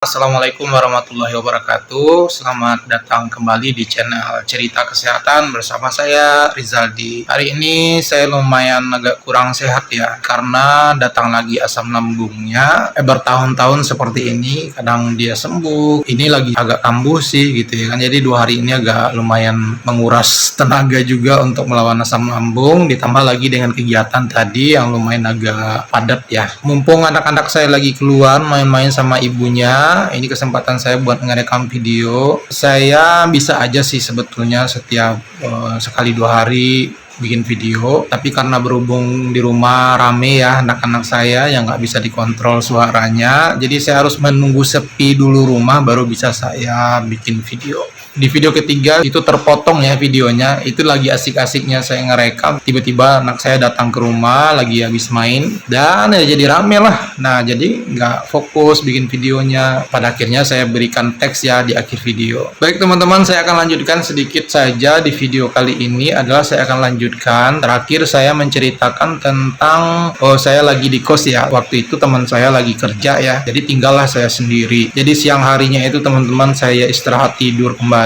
Assalamualaikum warahmatullahi wabarakatuh. Selamat datang kembali di channel Cerita Kesehatan bersama saya Rizaldi. Hari ini saya lumayan agak kurang sehat ya, karena datang lagi asam lambungnya. Bertahun-tahun seperti ini, kadang dia sembuh. Ini lagi agak kambuh sih gitu ya kan. Jadi 2 hari ini agak lumayan menguras tenaga juga untuk melawan asam lambung. Ditambah lagi dengan kegiatan tadi yang lumayan agak padat ya. Mumpung anak-anak saya lagi keluar main-main sama ibunya, ini kesempatan saya buat ngerekam video. Saya bisa aja sih sebetulnya setiap sekali 2 hari bikin video, tapi karena berhubung di rumah rame ya anak-anak saya yang nggak bisa dikontrol suaranya, jadi saya harus menunggu sepi dulu rumah baru bisa saya bikin video. Di video ketiga itu terpotong ya videonya, itu lagi asik-asiknya saya ngerekam, tiba-tiba anak saya datang ke rumah lagi habis main dan ya jadi rame lah. Nah jadi nggak fokus bikin videonya, pada akhirnya saya berikan teks ya di akhir video. Baik teman-teman, saya akan lanjutkan sedikit saja di video kali ini. Adalah saya akan lanjutkan, terakhir saya menceritakan tentang saya lagi di kos ya, waktu itu teman saya lagi kerja ya, jadi tinggallah saya sendiri. Jadi siang harinya itu teman-teman saya istirahat tidur kembali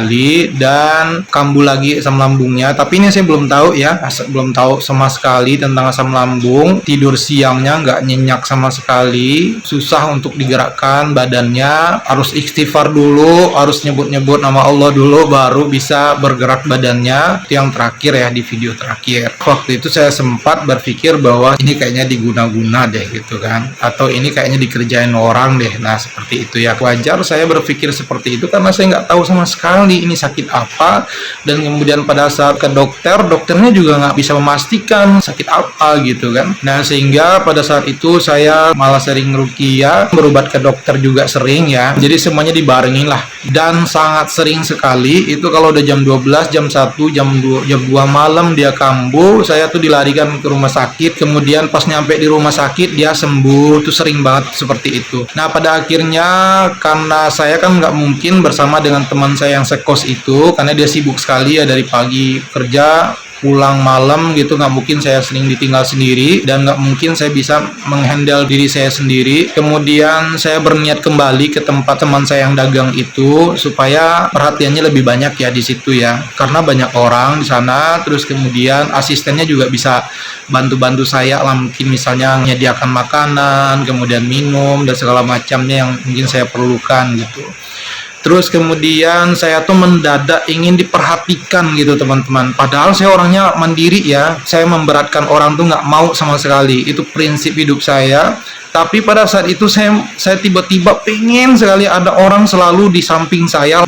dan kambuh lagi asam lambungnya. Tapi ini saya belum tahu ya, belum tahu sama sekali tentang asam lambung. Tidur siangnya nggak nyenyak sama sekali, susah untuk digerakkan badannya, harus istighfar dulu, harus nyebut-nyebut nama Allah dulu baru bisa bergerak badannya. Itu yang terakhir ya, di video terakhir. Waktu itu saya sempat berpikir bahwa ini kayaknya diguna-guna deh gitu kan, atau ini kayaknya dikerjain orang deh. Nah seperti itu ya, wajar saya berpikir seperti itu karena saya nggak tahu sama sekali ini sakit apa. Dan kemudian pada saat ke dokter, dokternya juga nggak bisa memastikan sakit apa gitu kan. Nah sehingga pada saat itu saya malah sering ruqyah, berobat ke dokter juga sering ya, jadi semuanya dibarengin lah. Dan sangat sering sekali itu kalau udah jam 12, jam 1, jam 2 malam dia kambuh, saya tuh dilarikan ke rumah sakit. Kemudian pas nyampe di rumah sakit dia sembuh. Tuh sering banget seperti itu. Nah pada akhirnya karena saya kan nggak mungkin bersama dengan teman saya yang sekos itu, karena dia sibuk sekali ya, dari pagi kerja pulang malam gitu, nggak mungkin saya sering ditinggal sendiri dan nggak mungkin saya bisa menghandle diri saya sendiri. Kemudian saya berniat kembali ke tempat teman saya yang dagang itu supaya perhatiannya lebih banyak ya di situ ya, karena banyak orang di sana. Terus kemudian asistennya juga bisa bantu-bantu saya lah, mungkin misalnya menyediakan makanan, kemudian minum dan segala macamnya yang mungkin saya perlukan gitu. Terus kemudian saya tuh mendadak ingin diperhatikan gitu teman-teman. Padahal saya orangnya mandiri ya. Saya memberatkan orang tuh nggak mau sama sekali. Itu prinsip hidup saya. Tapi pada saat itu saya tiba-tiba pengen sekali ada orang selalu di samping saya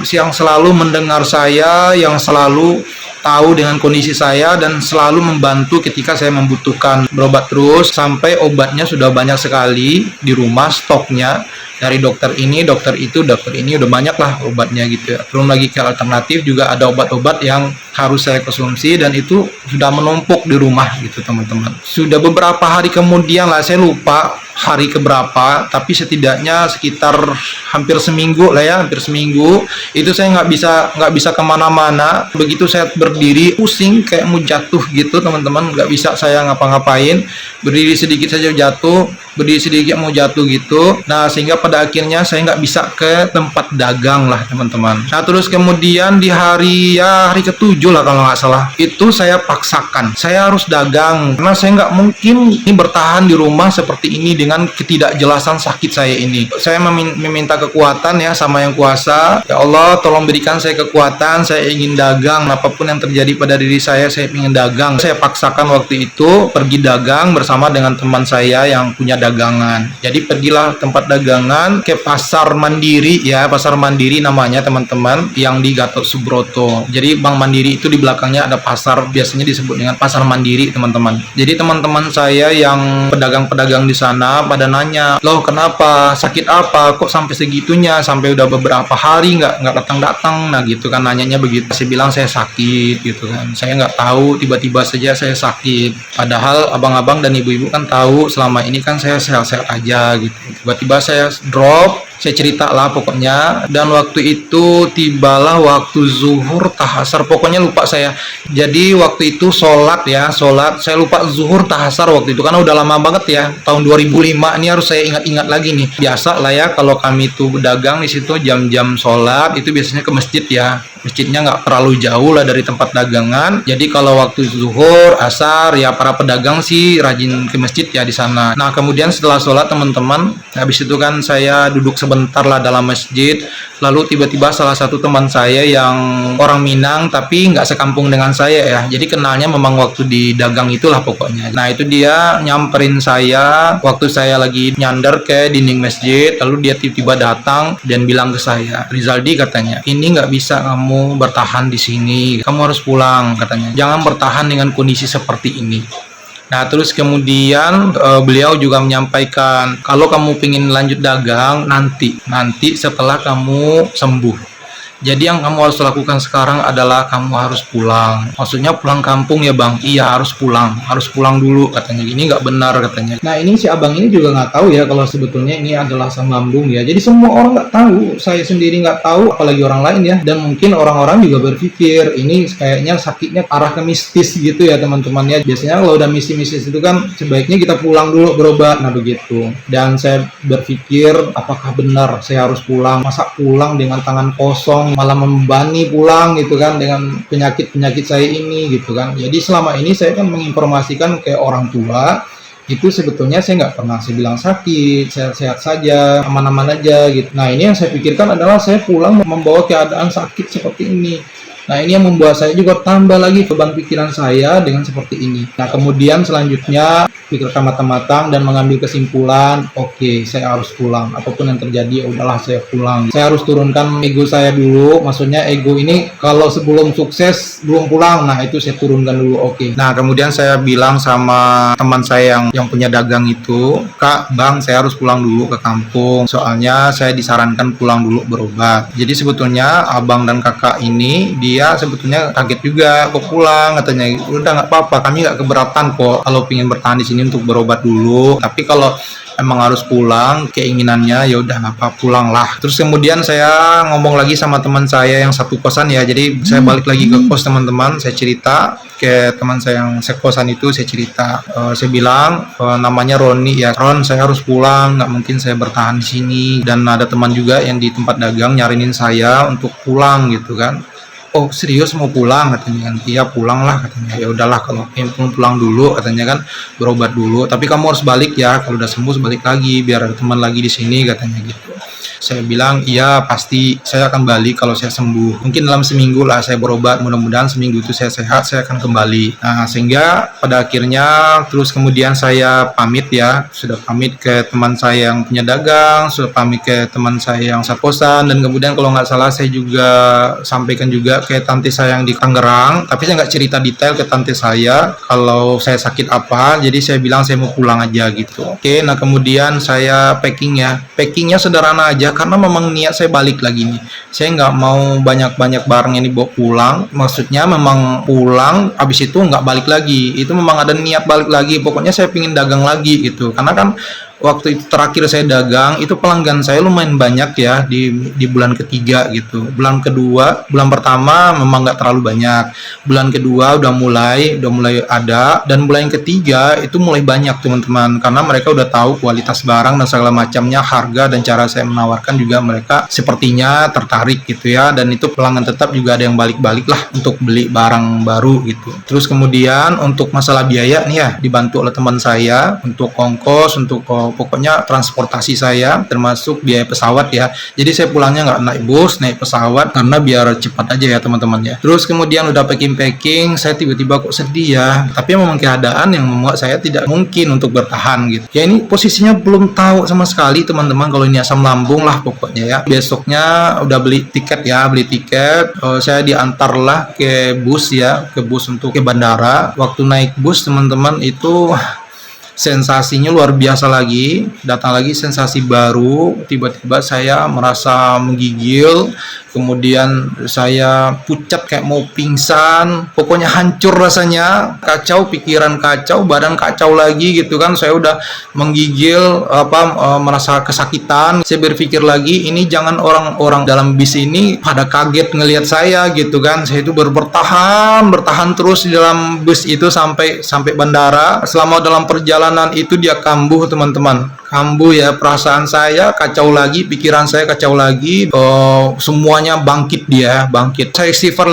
yang selalu mendengar saya, yang selalu tahu dengan kondisi saya dan selalu membantu ketika saya membutuhkan. Berobat terus sampai obatnya sudah banyak sekali di rumah stoknya. Dari dokter ini, dokter itu, dokter ini, udah banyak lah obatnya gitu ya. Belum lagi ke alternatif juga ada obat-obat yang harus saya konsumsi dan itu sudah menumpuk di rumah gitu teman-teman. Sudah beberapa hari kemudian lah, saya lupa hari keberapa, tapi setidaknya sekitar hampir seminggu lah ya, hampir seminggu itu saya nggak bisa kemana-mana. Begitu saya berdiri pusing kayak mau jatuh gitu teman-teman, nggak bisa saya ngapa-ngapain, berdiri sedikit saja jatuh, berdiri sedikit mau jatuh gitu. Nah sehingga pada akhirnya saya nggak bisa ke tempat dagang lah teman-teman. Nah terus kemudian di hari ke-7 lah kalau nggak salah, itu saya paksakan saya harus dagang karena saya nggak mungkin ini bertahan di rumah seperti ini dengan ketidakjelasan sakit saya ini. Saya meminta kekuatan ya sama yang kuasa. Ya Allah tolong berikan saya kekuatan, saya ingin dagang, apapun yang terjadi pada diri saya ingin dagang. Saya paksakan waktu itu pergi dagang bersama dengan teman saya yang punya dagangan. Jadi pergilah tempat dagangan ke Pasar Mandiri ya, Pasar Mandiri namanya teman-teman, yang di Gatot Subroto. Jadi Bank Mandiri itu di belakangnya ada pasar, biasanya disebut dengan Pasar Mandiri teman-teman. Jadi teman-teman saya yang pedagang-pedagang di sana pada nanya, loh kenapa, sakit apa kok sampai segitunya, sampai udah beberapa hari nggak datang-datang. Nah gitu kan nanyanya begitu. Saya bilang saya sakit gitu kan, saya nggak tahu, tiba-tiba saja saya sakit. Padahal abang-abang dan ibu-ibu kan tahu selama ini kan saya sehat-sehat aja gitu. Tiba-tiba saya drop, Saya cerita lah pokoknya, dan waktu itu tibalah waktu zuhur tahasar, pokoknya lupa saya. Jadi waktu itu sholat ya, sholat, saya lupa zuhur tahasar waktu itu karena udah lama banget ya, tahun 2005. Ini harus saya ingat-ingat lagi nih. Biasa lah ya kalau kami tuh dagang di situ jam-jam sholat itu biasanya ke masjid ya. Masjidnya nggak terlalu jauh lah dari tempat dagangan. Jadi kalau waktu zuhur, asar ya para pedagang sih rajin ke masjid ya di sana. Nah kemudian setelah sholat teman-teman, habis itu kan saya duduk sebentar lah dalam masjid. Lalu tiba-tiba salah satu teman saya yang orang Minang tapi nggak sekampung dengan saya ya. Jadi kenalnya memang waktu di dagang itulah pokoknya. Nah itu dia nyamperin saya waktu saya lagi nyandar ke dinding masjid. Lalu dia tiba-tiba datang dan bilang ke saya, Rizaldi katanya, ini nggak bisa kamu bertahan di sini. Kamu harus pulang katanya. Jangan bertahan dengan kondisi seperti ini. Nah, terus kemudian beliau juga menyampaikan, kalau kamu ingin lanjut dagang, nanti setelah kamu sembuh. Jadi yang kamu harus lakukan sekarang adalah kamu harus pulang. Maksudnya pulang kampung ya bang? Iya harus pulang dulu katanya. Ini nggak benar katanya. Nah ini si abang ini juga nggak tahu ya kalau sebetulnya ini adalah asam lambung ya. Jadi semua orang nggak tahu, saya sendiri nggak tahu, apalagi orang lain ya. Dan mungkin orang-orang juga berpikir ini kayaknya sakitnya arah ke mistis gitu ya teman-teman ya. Biasanya kalau udah mistis-mistis itu kan sebaiknya kita pulang dulu berobat. Nah begitu. Dan saya berpikir apakah benar saya harus pulang? Masa pulang dengan tangan kosong? Malah membebani pulang gitu kan dengan penyakit saya ini gitu kan. Jadi selama ini saya kan menginformasikan ke orang tua itu sebetulnya saya nggak pernah saya bilang sakit, saya sehat saja, aman-aman aja gitu. Nah ini yang saya pikirkan adalah saya pulang membawa keadaan sakit seperti ini. Nah ini yang membuat saya juga tambah lagi beban pikiran saya dengan seperti ini. Nah kemudian selanjutnya pikirkan matang-matang dan mengambil kesimpulan, oke, saya harus pulang. Apapun yang terjadi, ya udahlah saya pulang. Saya harus turunkan ego saya dulu. Maksudnya ego ini kalau sebelum sukses belum pulang, nah itu saya turunkan dulu, oke. Nah kemudian saya bilang sama teman saya yang punya dagang itu, Kak, Bang, saya harus pulang dulu ke kampung. Soalnya saya disarankan pulang dulu berobat. Jadi sebetulnya abang dan kakak ini dia sebetulnya kaget juga kok pulang, katanya udah nggak apa-apa, kami nggak keberatan kok kalau pingin bertahan di sini untuk berobat dulu, tapi kalau emang harus pulang keinginannya ya udah nggak apa, pulang lah. Terus kemudian saya ngomong lagi sama teman saya yang satu kosan ya, jadi saya balik lagi ke kos teman-teman, saya cerita ke teman saya yang sekosan itu, saya cerita, saya bilang namanya Roni ya, Ron saya harus pulang, nggak mungkin saya bertahan di sini. Dan ada teman juga yang di tempat dagang nyarinin saya untuk pulang gitu kan. Oh serius mau pulang katanya kan? Iya pulang lah katanya. Ya udahlah kalau pulang dulu katanya kan, berobat dulu. Tapi kamu harus balik ya, kalau udah sembuh balik lagi biar ada teman lagi di sini katanya gitu. Saya bilang iya pasti saya akan balik kalau saya sembuh. Mungkin dalam seminggu lah saya berobat, mudah-mudahan seminggu itu saya sehat, saya akan kembali. Nah sehingga pada akhirnya terus kemudian saya pamit ya, sudah pamit ke teman saya yang punya dagang, sudah pamit ke teman saya yang kosan, dan kemudian kalau nggak salah saya juga sampaikan juga ke tante saya yang di Tangerang, tapi saya nggak cerita detail ke tante saya kalau saya sakit apa. Jadi saya bilang saya mau pulang aja gitu. Oke, nah kemudian saya packingnya sederhana aja karena memang niat saya balik lagi nih. Saya nggak mau banyak-banyak barang yang dibawa pulang. Maksudnya memang pulang, habis itu nggak balik lagi. Itu memang ada niat balik lagi. Pokoknya saya pingin dagang lagi gitu. Karena kan waktu itu terakhir saya dagang itu pelanggan saya lumayan banyak ya di bulan ketiga gitu. Bulan kedua, bulan pertama memang nggak terlalu banyak. Bulan kedua udah mulai ada, dan bulan ketiga itu mulai banyak teman-teman, karena mereka udah tahu kualitas barang dan segala macamnya, harga dan cara saya menawarkan juga mereka sepertinya tertarik gitu ya. Dan itu pelanggan tetap juga ada yang balik-balik lah untuk beli barang baru gitu. Terus kemudian untuk masalah biaya nih ya, dibantu oleh teman saya untuk ongkos, untuk pokoknya transportasi saya, termasuk biaya pesawat ya. Jadi saya pulangnya nggak naik bus, naik pesawat karena biar cepat aja ya teman-teman ya. Terus kemudian udah packing, saya tiba-tiba kok sedih ya. Tapi memang keadaan yang membuat saya tidak mungkin untuk bertahan gitu. Ya ini posisinya belum tahu sama sekali teman-teman kalau ini asam lambung lah pokoknya ya. Besoknya udah beli tiket, saya diantarlah ke bus ya, ke bus untuk ke bandara. Waktu naik bus teman-teman itu sensasinya luar biasa lagi, datang lagi sensasi baru, tiba-tiba saya merasa menggigil, kemudian saya pucat kayak mau pingsan, pokoknya hancur rasanya, kacau, pikiran kacau, badan kacau lagi gitu kan. Saya udah menggigil, merasa kesakitan. Saya berpikir lagi, ini jangan orang-orang dalam bis ini pada kaget ngelihat saya gitu kan. Saya itu bertahan terus di dalam bus itu sampai bandara. Selama dalam perjalanan itu dia kambuh, teman-teman, kambuh ya, perasaan saya kacau lagi, pikiran saya kacau lagi, semuanya bangkit, saya istighfar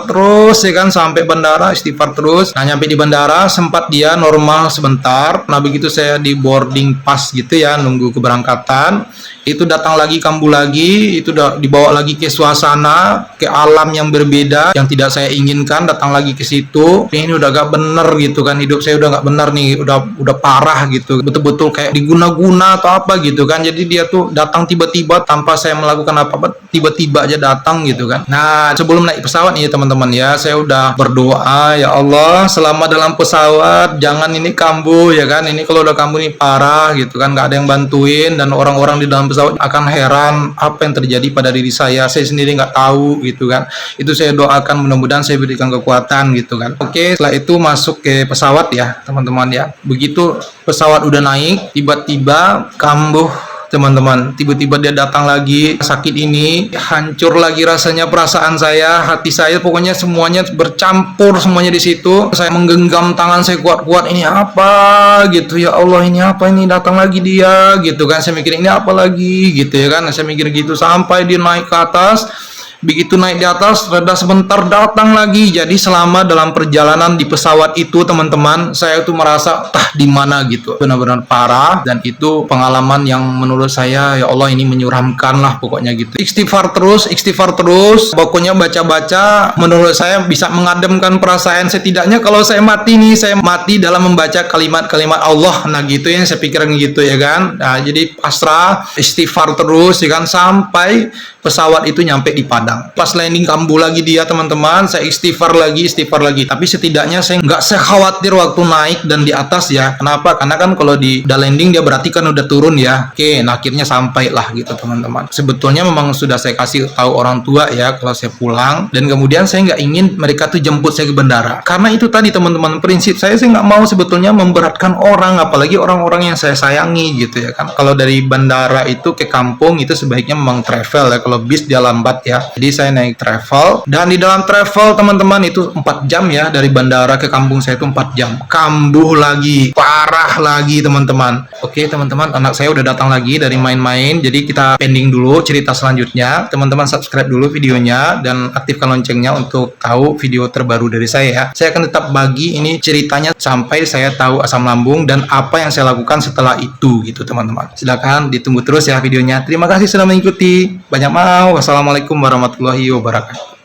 terus ya kan, sampai bandara istighfar terus. Nah, nyampe di bandara sempat dia normal sebentar. Nah, begitu saya di boarding pass gitu ya, nunggu keberangkatan, itu datang lagi kambuh lagi, itu udah dibawa lagi ke suasana, ke alam yang berbeda yang tidak saya inginkan, datang lagi ke situ. Ini udah gak bener gitu kan, hidup saya udah gak bener nih, udah parah gitu, betul-betul kayak diguna-guna atau apa gitu kan. Jadi dia tuh datang tiba-tiba tanpa saya melakukan apa-apa, tiba-tiba aja datang gitu kan. Nah, sebelum naik pesawat nih teman-teman ya, saya udah berdoa, ya Allah, selama dalam pesawat jangan ini kambuh ya kan. Ini kalau udah kambuh nih parah gitu kan, gak ada yang bantuin, dan orang-orang di dalam pesawat akan heran apa yang terjadi pada diri saya sendiri nggak tahu gitu kan. Itu saya doakan, mudah-mudahan saya berikan kekuatan gitu kan. Oke, setelah itu masuk ke pesawat ya teman-teman ya. Begitu pesawat udah naik, tiba-tiba kambuh teman-teman, tiba-tiba dia datang lagi, sakit ini, hancur lagi rasanya perasaan saya, hati saya, pokoknya semuanya bercampur semuanya di situ. Saya menggenggam tangan saya kuat-kuat, ini apa gitu, ya Allah, ini apa, ini datang lagi dia gitu kan. Saya mikir ini apa lagi gitu ya kan, saya mikir gitu sampai dia naik ke atas. Begitu naik di atas, reda sebentar, datang lagi. Jadi selama dalam perjalanan di pesawat itu teman-teman, saya tuh merasa di mana gitu, benar-benar parah. Dan itu pengalaman yang menurut saya, ya Allah, ini menyuramkan lah pokoknya gitu. Istighfar terus, pokoknya baca-baca, menurut saya bisa mengademkan perasaan. Setidaknya kalau saya mati nih, saya mati dalam membaca kalimat-kalimat Allah. Nah gitu yang saya pikirin gitu ya kan. Nah, jadi pasrah, istighfar terus ya kan, sampai pesawat itu nyampe di Padang. Pas landing kambuh lagi dia teman-teman, saya istighfar lagi. Tapi setidaknya saya nggak sekhawatir waktu naik dan di atas ya. Kenapa? Karena kan kalau udah landing dia berarti kan udah turun ya. Oke, nah akhirnya sampai lah gitu teman-teman. Sebetulnya memang sudah saya kasih tahu orang tua ya kalau saya pulang, dan kemudian saya nggak ingin mereka tuh jemput saya ke bandara. Karena itu tadi teman-teman, prinsip saya nggak mau sebetulnya memberatkan orang, apalagi orang-orang yang saya sayangi gitu ya kan. Kalau dari bandara itu ke kampung itu sebaiknya memang travel ya. Kalau bis dia lambat ya, jadi saya naik travel, dan di dalam travel teman-teman itu 4 jam ya, dari bandara ke kampung saya itu 4 jam. Kambuh lagi, parah lagi teman-teman. Oke teman-teman, anak saya udah datang lagi dari main-main, jadi kita pending dulu cerita selanjutnya. Teman-teman subscribe dulu videonya dan aktifkan loncengnya untuk tahu video terbaru dari saya ya. Saya akan tetap bagi ini ceritanya sampai saya tahu asam lambung dan apa yang saya lakukan setelah itu gitu teman-teman. Silakan ditunggu terus ya videonya. Terima kasih sudah mengikuti. Banyak mau. Wassalamualaikum warahmatullahi wabarakatuh.